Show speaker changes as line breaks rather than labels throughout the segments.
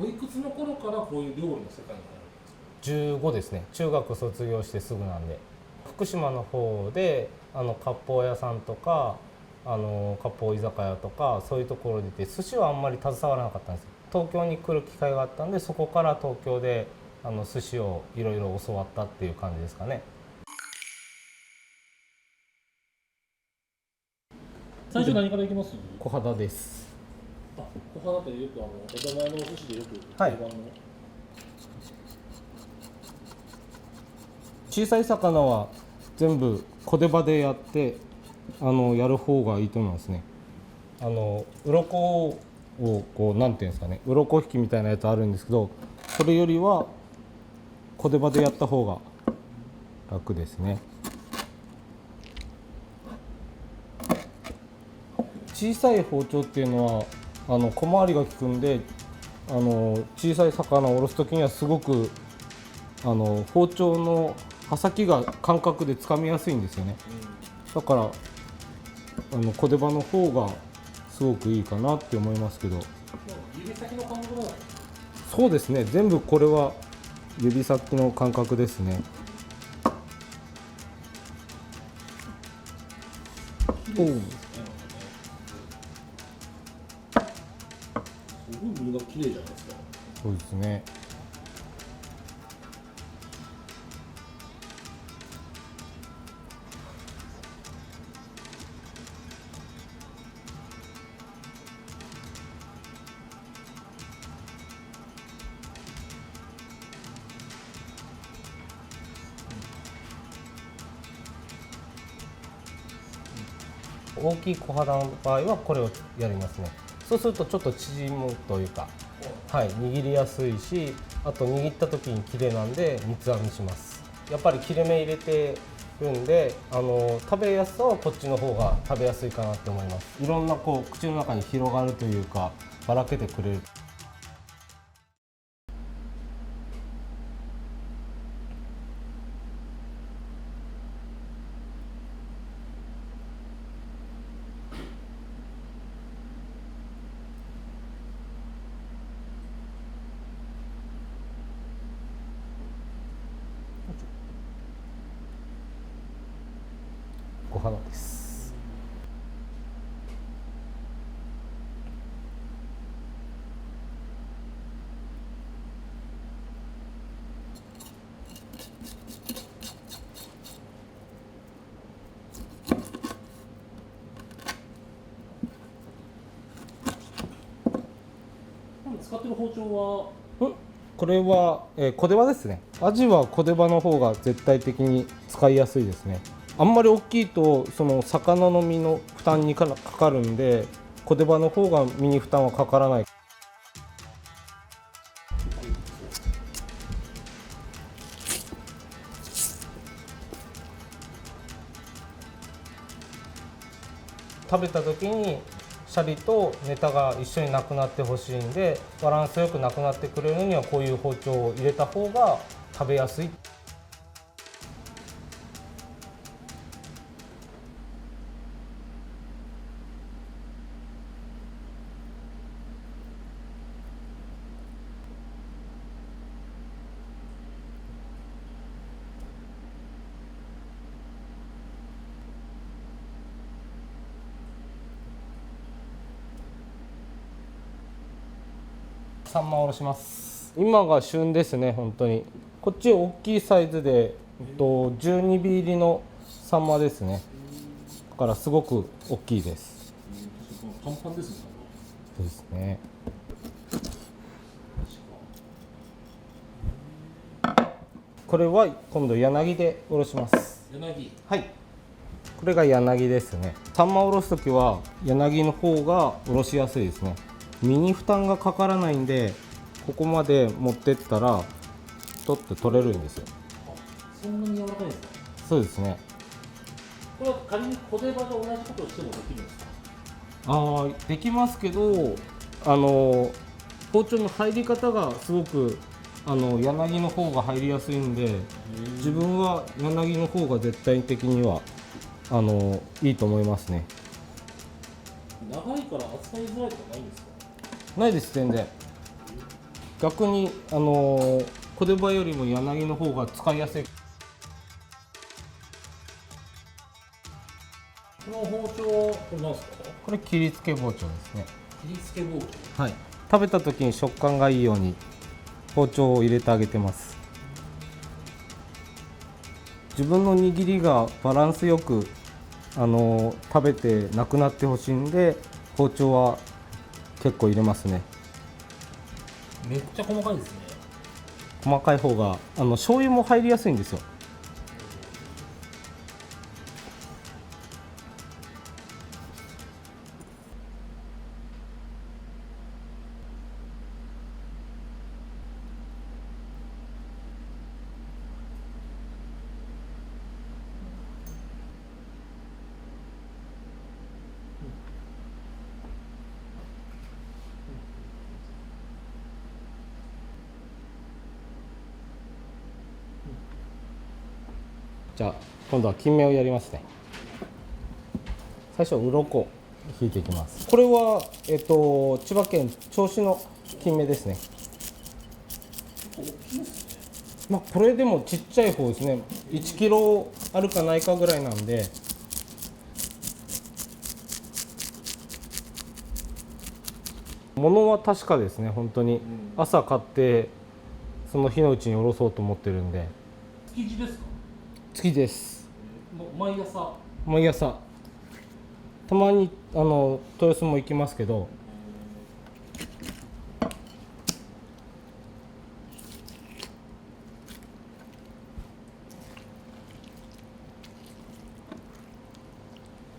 おいくつの頃からこういう料理の世界に入るんですか
？15ですね。中学卒業してすぐなんで。福島の方で割烹屋さんとか割烹居酒屋とかそういうところでいて、寿司はあんまり携わらなかったんですよ。東京に来る機会があったんで、そこから東京で寿司をいろいろ教わったっていう感じですかね。
最初何からいきます？
小肌です。
あ、小肌ってよく江戸前のお寿司でよく
はい
定番の、
小さい魚は全部小手羽でやってやる方がいいと思いますね。鱗をこうなんていうんですかね、鱗引きみたいなやつあるんですけど、それよりは小手羽でやった方が楽ですね。小さい包丁っていうのは小回りが利くんで、小さい魚をおろす時にはすごく包丁の刃先が感覚でつかみやすいんですよね。だから小手羽の方がすごくいいかなって思いますけど。
指先の感覚だ。
そうですね、全部これは指先の感覚ですね。おう、
すごい身が綺麗じゃないですか。
そうですね。大きい小肌の場合はこれをやりますね。そうするとちょっと縮むというか、はい、握りやすいし、あと握った時に綺麗なんで三つ編みします。やっぱり切れ目入れてるんで食べやすさはこっちの方が食べやすいかなって思います。いろんなこう口の中に広がるというか、ばらけてくれる。小肌です。
使ってる包丁は
これは、小手羽ですね。アジは小手羽の方が絶対的に使いやすいですね。あんまり大きいとその魚の身の負担にかかるんで、小手羽の方が身に負担はかからない。食べた時にシャリとネタが一緒になくなってほしいんで、バランスよくなくなってくれるにはこういう包丁を入れた方が食べやすい。サンマおろします。今が旬ですね、本当に。こっち大きいサイズで、12尾入りのサンマですね。だからすごく大きいです。
パンパンですね。
そうですね。これは今度柳でおろします。
柳。
はい。これが柳ですね。サンマおろすときは柳の方がおろしやすいですね。身に負担がかからないんで、ここまで持ってったら取って取れるんですよ。
そんなに柔らかいんですか？
そうですね。
これは仮に小手羽と同じことをしてもできるんですか？
できますけど、包丁の入り方がすごく柳の方が入りやすいんで、自分は柳の方が絶対的にはいいと思いますね。
長いから扱いづらいとかないんですか？
ないです、全然。逆に小出刃よりも柳の方が使いやすい。
この包丁、これなんですか？
これ切り付け包丁ですね。
切り付け包丁。
はい、食べた時に食感がいいように包丁を入れてあげてます。自分の握りがバランスよく食べてなくなってほしいんで、包丁は結構入れますね。
めっちゃ細かいですね。
細かい方が醤油も入りやすいんですよ。じゃあ今度は金目をやりますね。最初鱗を引いていきます。これは、千葉県銚子の金目ですね。
大きいですね。
まあこれでもちっちゃい方ですね。1キロあるかないかぐらいなんで。物は確かですね。本当に朝買ってその日のうちにおろそうと思ってるんで。
築地ですか？
月です。
毎朝。
毎朝たまに豊洲も行きますけど、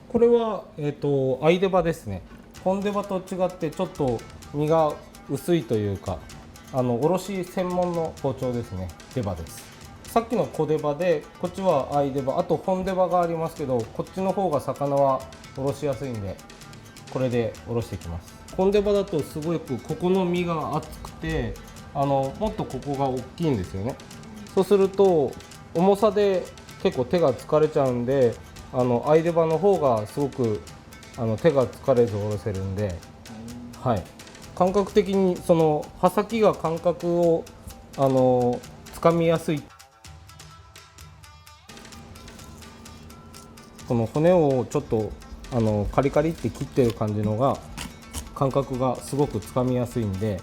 これは合出刃ですね。本出刃と違ってちょっと身が薄いというかおろし専門の包丁ですね。出刃です。さっきの小出刃でこっちは合出刃、あと本出刃がありますけど、こっちの方が魚はおろしやすいんでこれでおろしていきます。本出刃だとすごくここの身が厚くてもっとここが大きいんですよね。そうすると重さで結構手が疲れちゃうんで合出刃の方がすごく手が疲れずおろせるんで、はい、感覚的にその刃先が感覚をつかみやすい。この骨をちょっとカリカリって切ってる感じのが感覚がすごくつかみやすいんで、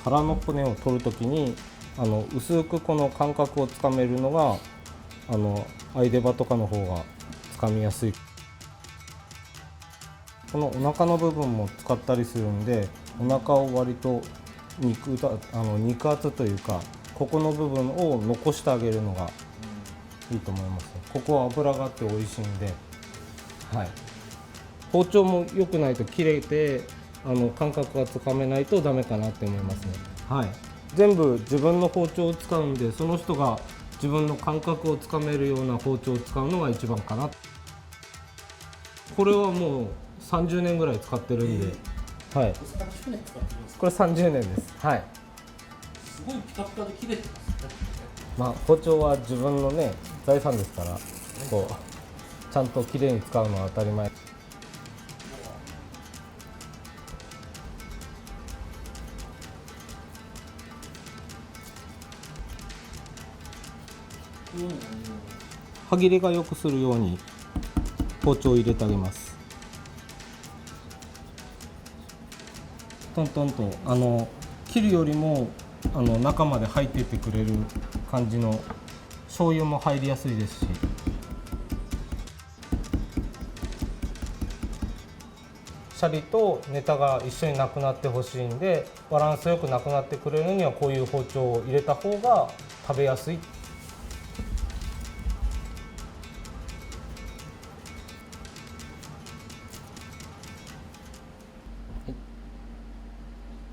腹の骨を取るときに薄くこの感覚をつかめるのが合出刃とかの方がつかみやすい。このお腹の部分も使ったりするんで、お腹を割と肉厚というかここの部分を残してあげるのがいいと思います。ここは脂があって美味しいんで、はい、包丁も良くないと切れて感覚がつかめないとダメかなって思いますね。はい、全部自分の包丁を使うんで、その人が自分の感覚をつかめるような包丁を使うのが一番かな。これはもう30年ぐらい使ってるんで、はい、
30年使ってますか？
これ30年です。はい。
すごいピカピカで切れてますね。
まあ包丁は自分のね財産ですから、こうちゃんときれいに使うのは当たり前。歯切れが良くするように包丁を入れてあげます。トントンと切るよりも中まで入っていってくれる感じの醤油も入りやすいですし、シャリとネタが一緒になくなってほしいんで、バランスよくなくなってくれるにはこういう包丁を入れた方が食べやすい。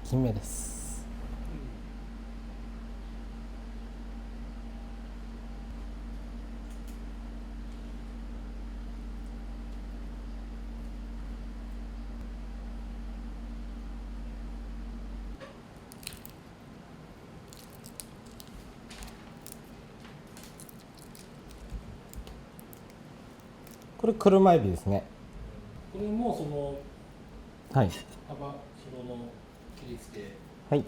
金目です。これ車エビですね。
これもその
はい。
幅広の切り付け。
はい。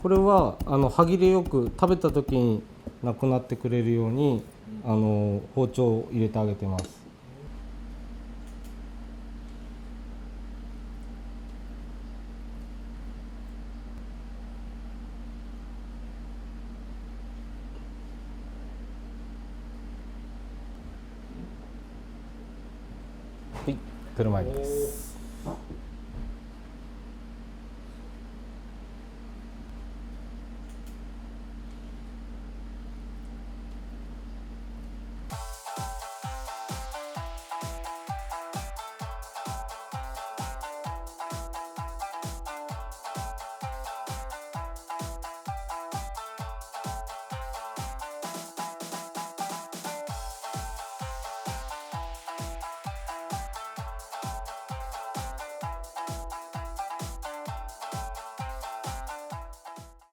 これは歯切れよく食べた時になくなってくれるように、包丁を入れてあげてます。はい、車入りです。